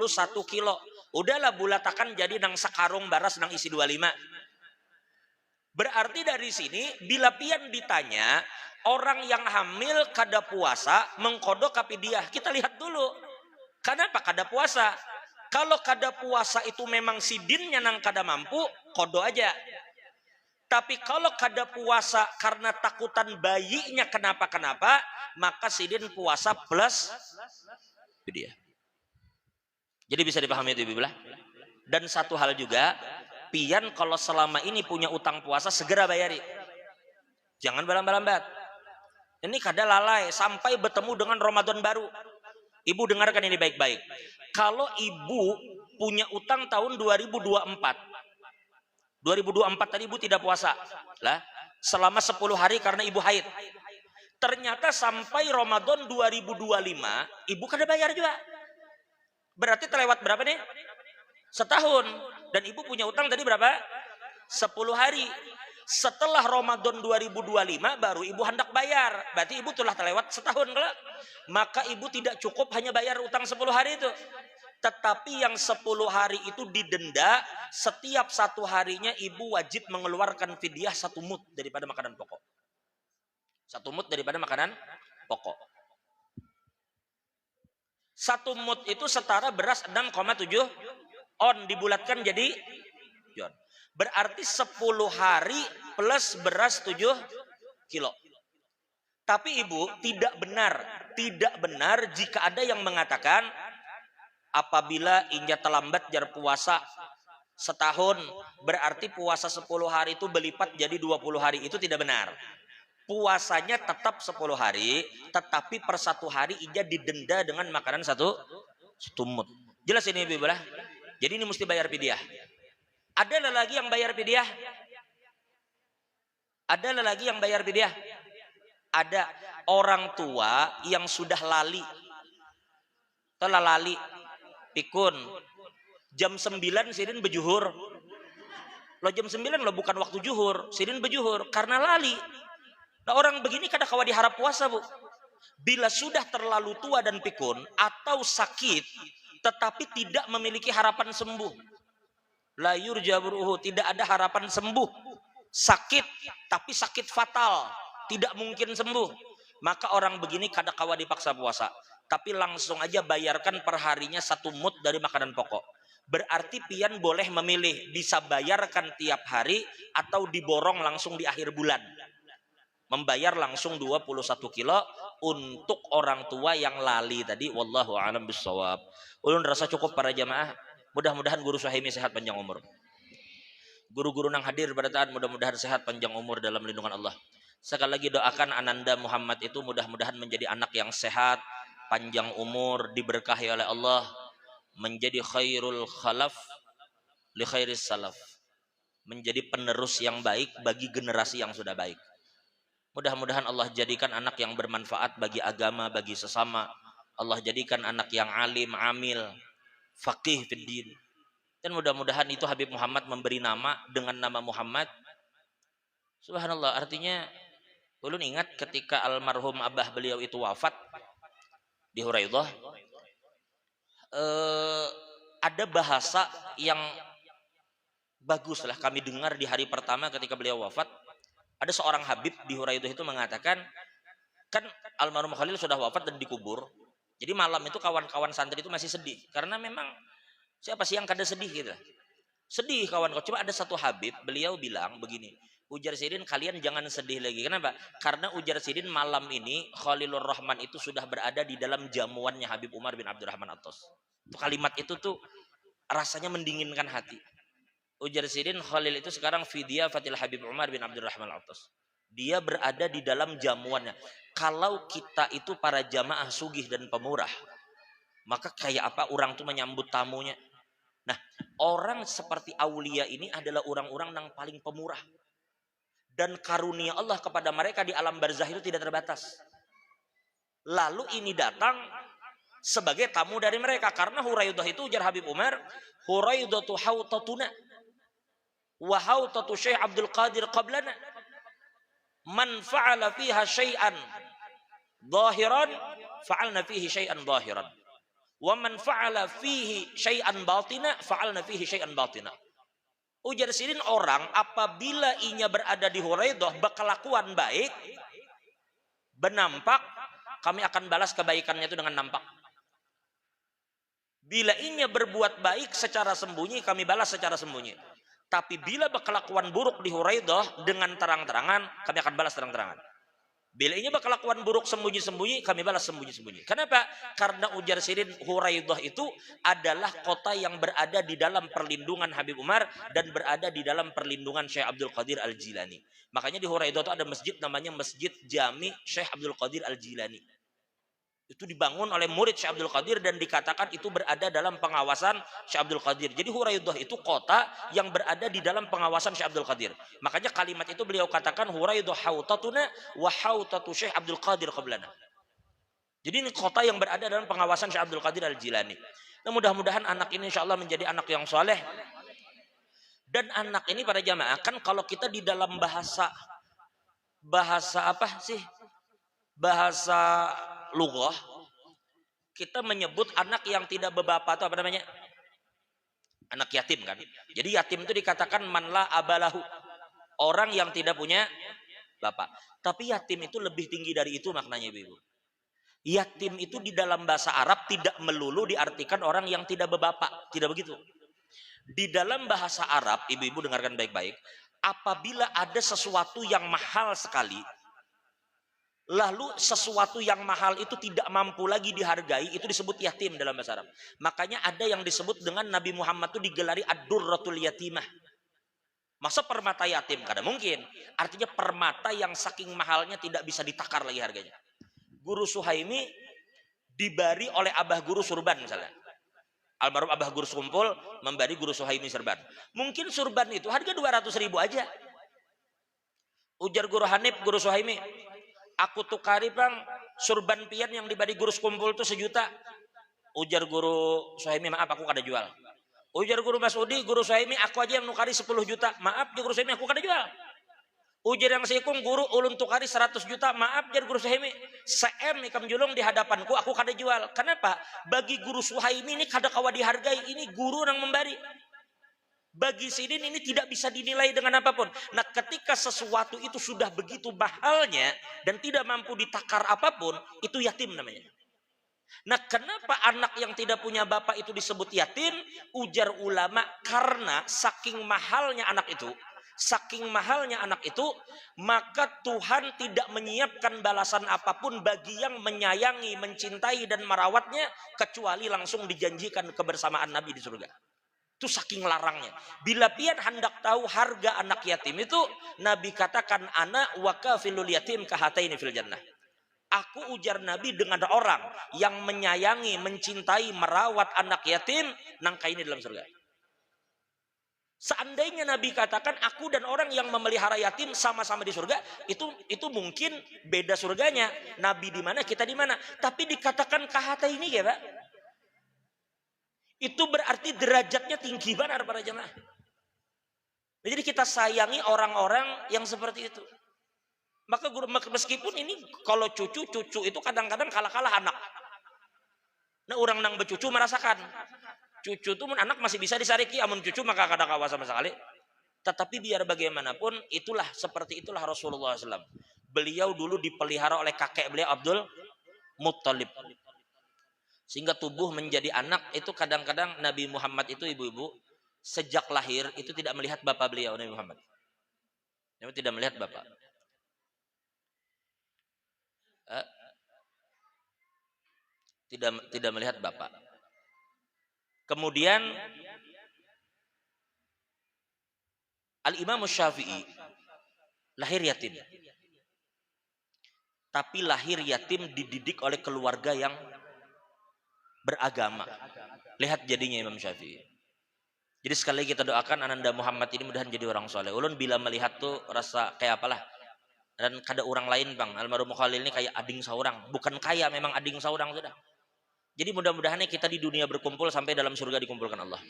kilo. Udahlah bulatakan jadi nang sekarung baras nang isi 25. Berarti dari sini bila pian ditanya, orang yang hamil kada puasa mengkodok fidyah. Kita lihat dulu. Kenapa kada puasa? Kalau kada puasa itu memang sidinnya nang kada mampu, kodok aja. Tapi kalau kada puasa karena takutan bayinya kenapa-kenapa, maka sidin puasa plus fidyah. Jadi bisa dipahami itu Ibu. Dan satu hal juga, pian kalau selama ini punya utang puasa segera bayari. Jangan berlambat-lambat. Ini kada lalai sampai bertemu dengan Ramadan baru. Ibu dengarkan ini baik-baik. Kalau ibu punya utang tahun 2024. 2024 tadi ibu tidak puasa. Lah, selama 10 hari karena ibu haid. Ternyata sampai Ramadan 2025, ibu kada bayar juga. Berarti terlewat berapa nih? Setahun. Dan ibu punya utang tadi berapa? 10 hari. Setelah Ramadan 2025 baru ibu hendak bayar. Berarti ibu telah terlewat setahun. Maka ibu tidak cukup hanya bayar utang 10 hari itu. Tetapi yang 10 hari itu didenda, setiap 1 harinya ibu wajib mengeluarkan fidyah 1 mud daripada makanan pokok. 1 mud daripada makanan pokok. 1 mud itu setara beras 6,7 on, dibulatkan jadi jon. Berarti 10 hari plus beras 7 kilo. Tapi ibu, tidak benar jika ada yang mengatakan apabila inja terlambat jar puasa setahun, berarti puasa 10 hari itu berlipat jadi 20 hari. Itu tidak benar. Puasanya tetap 10 hari, tetapi per 1 hari inja didenda dengan makanan 1 mud. Jelas ini ibu lah. Jadi ini mesti bayar fidyah. Ada lagi yang bayar fidyah? Ada lagi yang bayar fidyah? Ada orang tua yang sudah lali. Telah lali. Pikun. Jam 9 sidin bejuhur. Lo jam 9 lo bukan waktu juhur. Sidin bejuhur. Karena lali. Nah orang begini kadang kawa diharap puasa bu. Bila sudah terlalu tua dan pikun. Atau sakit. Tetapi tidak memiliki harapan sembuh. La yurja buruhu. Tidak ada harapan sembuh. Sakit. Tapi sakit fatal. Tidak mungkin sembuh. Maka orang begini kadang kawa dipaksa puasa. Tapi langsung aja bayarkan per harinya 1 mud dari makanan pokok. Berarti pian boleh memilih. Bisa bayarkan tiap hari. Atau diborong langsung di akhir bulan. Membayar langsung 21 kilo. Untuk orang tua yang lali tadi. Wallahu a'lam bishawab. Ulun rasa cukup para jamaah. Mudah-mudahan guru Suhaimi sehat panjang umur. Guru-guru nang hadir pada taat mudah-mudahan sehat panjang umur dalam lindungan Allah. Sekali lagi doakan Ananda Muhammad itu mudah-mudahan menjadi anak yang sehat, panjang umur, diberkahi oleh Allah, menjadi khairul khalaf li khairis salaf, menjadi penerus yang baik bagi generasi yang sudah baik. Mudah-mudahan Allah jadikan anak yang bermanfaat bagi agama, bagi sesama. Allah jadikan anak yang alim, amil, faqih fid din. Dan mudah-mudahan itu Habib Muhammad memberi nama dengan nama Muhammad. Subhanallah, artinya ulun ingat ketika almarhum abah beliau itu wafat di Huraidah, ada bahasa yang bagus lah kami dengar di hari pertama ketika beliau wafat. Ada seorang Habib di Huraidah itu mengatakan, kan almarhum Khalil sudah wafat dan dikubur. Jadi malam itu kawan-kawan santri itu masih sedih. Karena memang siapa sih yang kada sedih gitu. Sedih kawan-kawan. Cuma ada satu Habib, beliau bilang begini. Ujar Sidin, kalian jangan sedih lagi. Kenapa? Karena ujar Sidin malam ini Khalilur Rahman itu sudah berada di dalam jamuannya Habib Umar bin Abdurrahman Attas. Kalimat itu tuh rasanya mendinginkan hati. Ujar Sidin, Khalil itu sekarang Fidya Fatil Habib Umar bin Abdurrahman Attas. Dia berada di dalam jamuannya. Kalau kita itu para jamaah sugih dan pemurah, maka kayak apa orang tuh menyambut tamunya. Nah, orang seperti aulia ini adalah orang-orang yang paling pemurah. Dan karunia Allah kepada mereka di alam barzah itu tidak terbatas. Lalu ini datang sebagai tamu dari mereka. Karena Huraidah itu ujar Habib Umar, Huraidatu hautatuna wa hautatu Syekh Abdul Qadir qablana. Man fa'ala fiha syai'an zahiran fa'alna fihi syai'an zahiran. Wa man fa'ala fihi syai'an batina fa'alna fihi syai'an batina. Ujar Sidin, orang apabila inya berada di Huraidah berkelakuan baik, benampak, kami akan balas kebaikannya itu dengan nampak. Bila inya berbuat baik secara sembunyi, kami balas secara sembunyi. Tapi bila berkelakuan buruk di Huraidah dengan terang-terangan, kami akan balas terang-terangan. Bila inya berkelakuan buruk sembunyi-sembunyi, kami balas sembunyi-sembunyi. Kenapa? Karena ujar Sidin, Huraidah itu adalah kota yang berada di dalam perlindungan Habib Umar dan berada di dalam perlindungan Syekh Abdul Qadir Al-Jilani. Makanya di Huraidah itu ada masjid namanya Masjid Jami Syekh Abdul Qadir Al-Jilani. Itu dibangun oleh murid Syekh Abdul Qadir dan dikatakan itu berada dalam pengawasan Syekh Abdul Qadir. Jadi Huraidah itu kota yang berada di dalam pengawasan Syekh Abdul Qadir. Makanya kalimat itu beliau katakan Huraidah hautatuna wa hautatu Syekh Abdul Qadir qablana. Jadi ini kota yang berada dalam pengawasan Syekh Abdul Qadir Al-Jilani. Nah, mudah-mudahan anak ini insya Allah menjadi anak yang soleh. Dan anak ini pada jamaah, kan kalau kita di dalam bahasa apa sih? Bahasa lughah kita menyebut anak yang tidak berbapak itu apa namanya? Anak yatim kan. Jadi yatim itu dikatakan manla abalahu. Orang yang tidak punya bapak. Tapi yatim itu lebih tinggi dari itu maknanya ibu-ibu. Yatim itu di dalam bahasa Arab tidak melulu diartikan orang yang tidak berbapak. Tidak begitu. Di dalam bahasa Arab, ibu-ibu dengarkan baik-baik. Apabila ada sesuatu yang mahal sekali, lalu sesuatu yang mahal itu tidak mampu lagi dihargai, itu disebut yatim dalam bahasa Arab. Makanya ada yang disebut dengan Nabi Muhammad itu digelari ad-durratul yatimah. Masa permata yatim? Kadang mungkin. Artinya permata yang saking mahalnya tidak bisa ditakar lagi harganya. Guru Suhaimi dibari oleh abah guru surban misalnya. Almarhum abah guru Sumpul memberi guru Suhaimi surban. Mungkin surban itu harga 200.000 aja. Ujar guru Hanif, guru Suhaimi, aku tukari bang surban pian yang dibagi guru Kumpul itu 1 juta. Ujar guru Suhaimi, maaf aku kada jual. Ujar guru Masudi, guru Suhaimi, aku aja yang nukari 10 juta. Maaf guru Suhaimi, aku kada jual. Ujar yang sikung, guru ulun tukari 100 juta. Maaf jar guru Suhaimi, seem ikam julung di hadapanku, aku kada jual. Kenapa? Bagi guru Suhaimi ini kada kawa dihargai. Ini guru yang memberi. Bagi Sidin ini tidak bisa dinilai dengan apapun. Nah ketika sesuatu itu sudah begitu mahalnya dan tidak mampu ditakar apapun, itu yatim namanya. Nah kenapa anak yang tidak punya bapak itu disebut yatim? Ujar ulama, karena saking mahalnya anak itu, maka Tuhan tidak menyiapkan balasan apapun bagi yang menyayangi, mencintai dan merawatnya, kecuali langsung dijanjikan kebersamaan Nabi di surga. Itu saking larangnya. Bila pian hendak tahu harga anak yatim itu, Nabi katakan ana wa kafilul yatim kahataini fil jannah. Aku ujar Nabi dengan orang yang menyayangi, mencintai, merawat anak yatim, nangka ini dalam surga. Seandainya Nabi katakan aku dan orang yang memelihara yatim sama-sama di surga, itu mungkin beda surganya. Nabi di mana, kita di mana. Tapi dikatakan kahataini ya Pak. Itu berarti derajatnya tinggi banget para jemaah. Jadi kita sayangi orang-orang yang seperti itu. Maka meskipun ini kalau cucu itu kadang-kadang kalah-kalah anak. Nah orang nang bercucu merasakan. Cucu itu anak masih bisa disariki, amun cucu maka kada kawa sama sekali. Tetapi biar bagaimanapun seperti itulah Rasulullah SAW. Beliau dulu dipelihara oleh kakek beliau Abdul Muttalib. Sehingga tubuh menjadi anak itu kadang-kadang Nabi Muhammad itu ibu-ibu sejak lahir itu tidak melihat bapak beliau Nabi Muhammad. Nabi tidak melihat bapak. Tidak melihat bapak. Kemudian Al-Imam Syafi'i lahir yatim. Tapi lahir yatim dididik oleh keluarga yang beragama. Lihat jadinya Imam Syafi'i. Jadi sekali lagi kita doakan Ananda Muhammad ini mudahan jadi orang soleh. Ulun bila melihat tuh rasa kayak apalah. Dan kada orang lain bang. Almarhum Khalil ini kayak ading saurang. Bukan kaya, memang ading saurang sudah. Jadi mudah-mudahan kita di dunia berkumpul sampai dalam surga dikumpulkan Allah.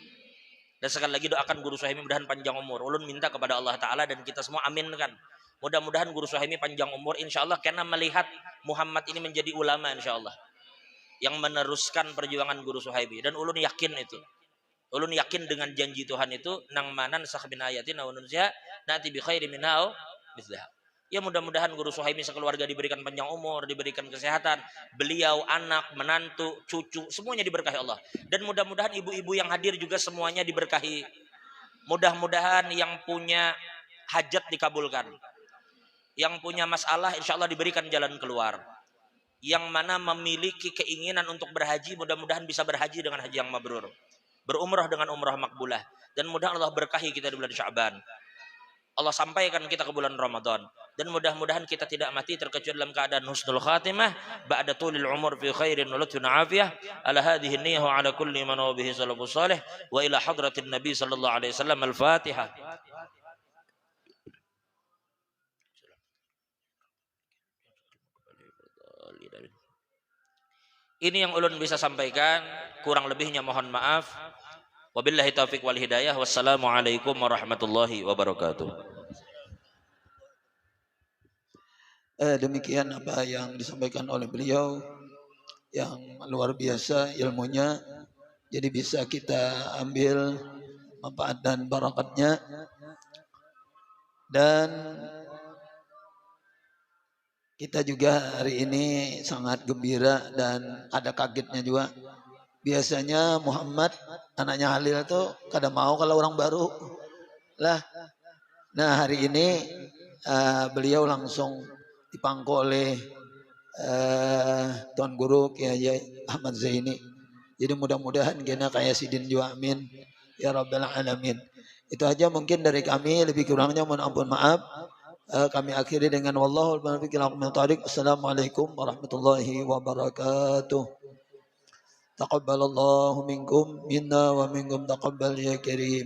Dan sekali lagi doakan Guru Suhaimi mudahan panjang umur. Ulun minta kepada Allah Ta'ala dan kita semua amin kan. Mudah-mudahan Guru Suhaimi panjang umur insya Allah karena melihat Muhammad ini menjadi ulama insya Allah. Yang meneruskan perjuangan Guru Suhaimi. Dan ulun yakin itu. Ulun yakin dengan janji Tuhan itu. Nang manan sahbin ayatin awununsia. Nanti bi khairi minau mislah. Ya mudah-mudahan Guru Suhaimi sekeluarga diberikan panjang umur. Diberikan kesehatan. Beliau, anak, menantu, cucu. Semuanya diberkahi Allah. Dan mudah-mudahan ibu-ibu yang hadir juga semuanya diberkahi. Mudah-mudahan yang punya hajat dikabulkan. Yang punya masalah insya Allah diberikan jalan keluar. Yang mana memiliki keinginan untuk berhaji, mudah-mudahan bisa berhaji dengan haji yang mabrur. Berumrah dengan umrah makbulah. Dan mudah-mudahan Allah berkahi kita di bulan Sya'ban. Allah sampaikan kita ke bulan Ramadan. Dan mudah-mudahan kita tidak mati terkecuali dalam keadaan husnul khatimah. Ba'da tulil umur fi khairin wa lutfun afiyah. Ala hadhihi niyah wa ala kulli man wa bihi salafus salih. Wa ila hadratin Nabi sallallahu alaihi wasallam al-Fatihah. Ini yang ulun bisa sampaikan, kurang lebihnya mohon maaf. Wabillahi taufiq wal hidayah. Wassalamualaikum warahmatullahi wabarakatuh. Demikian apa yang disampaikan oleh beliau. yang luar biasa ilmunya. Jadi bisa kita ambil manfaat dan barakatnya. Dan kita juga hari ini sangat gembira dan ada kagetnya juga. Biasanya Muhammad anaknya Halil itu kadang mau kalau orang baru lah. Nah hari ini beliau langsung dipangku oleh Tuan Guru Kiai Ahmad Zaini. Jadi mudah-mudahan kena kayak Sidin juga, amin ya rabbal alamin. Itu aja mungkin dari kami, lebih kurangnya mohon ampun maaf. Kami akhiri dengan wallahul muwaffiq. Assalamualaikum warahmatullahi wabarakatuh. Taqabbalallahu minkum minna wa minkum taqabbal ya karim.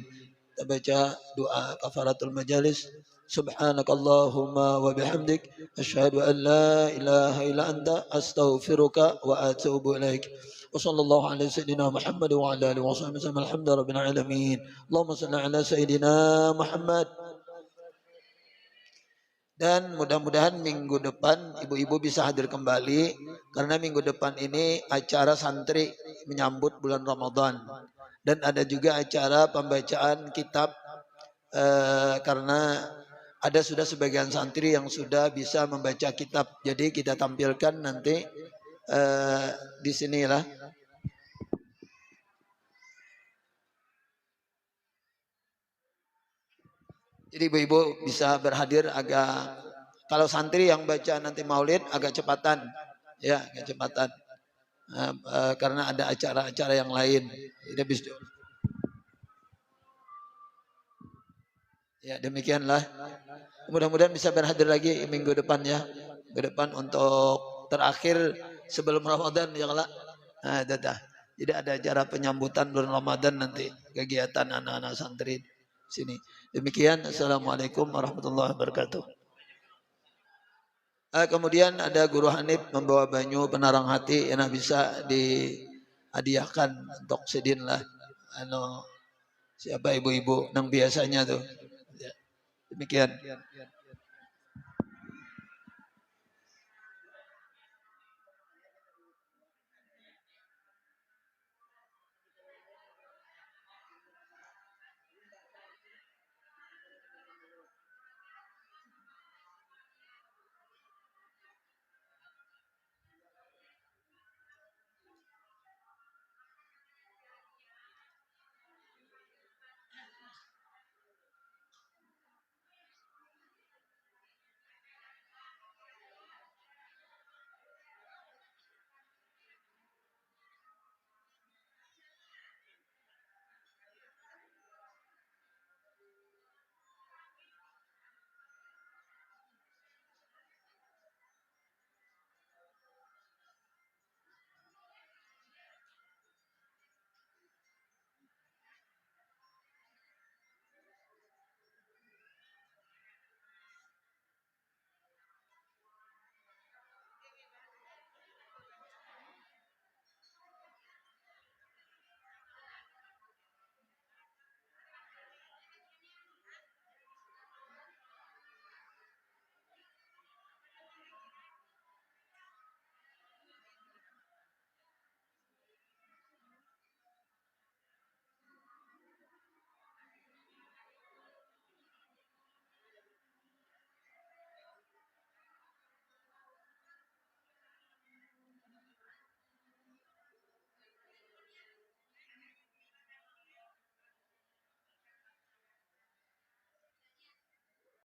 Kita baca doa kafaratul majalis. Subhanakallahumma wa bihamdik asyhadu an la ilaha illa anta astaghfiruka wa atubu ilaik. Wa sallallahu ala sayyidina Muhammad wa ala alihi wa sahbihi alhamdulillahi rabbil alamin. Allahumma shalli ala sayyidina Muhammad. Dan mudah-mudahan minggu depan ibu-ibu bisa hadir kembali, karena minggu depan ini acara santri menyambut bulan Ramadan, dan ada juga acara pembacaan kitab karena ada sudah sebagian santri yang sudah bisa membaca kitab. Jadi kita tampilkan nanti di sinilah. Jadi ibu-ibu bisa berhadir agak, kalau santri yang baca nanti maulid agak cepatan, ya agak cepatan, karena ada acara-acara yang lain. Ya demikianlah. Mudah-mudahan bisa berhadir lagi minggu depan ya. Minggu depan untuk terakhir sebelum Ramadan ya kalau. Nah, jadi ada acara penyambutan bulan Ramadan nanti, kegiatan anak-anak santri sini. Demikian, assalamualaikum warahmatullahi wabarakatuh. Kemudian ada Guru Hanif membawa banyu penarang hati yang bisa dihadiahkan untuk Sidin lah. Siapa ibu-ibu yang biasanya tuh. Demikian.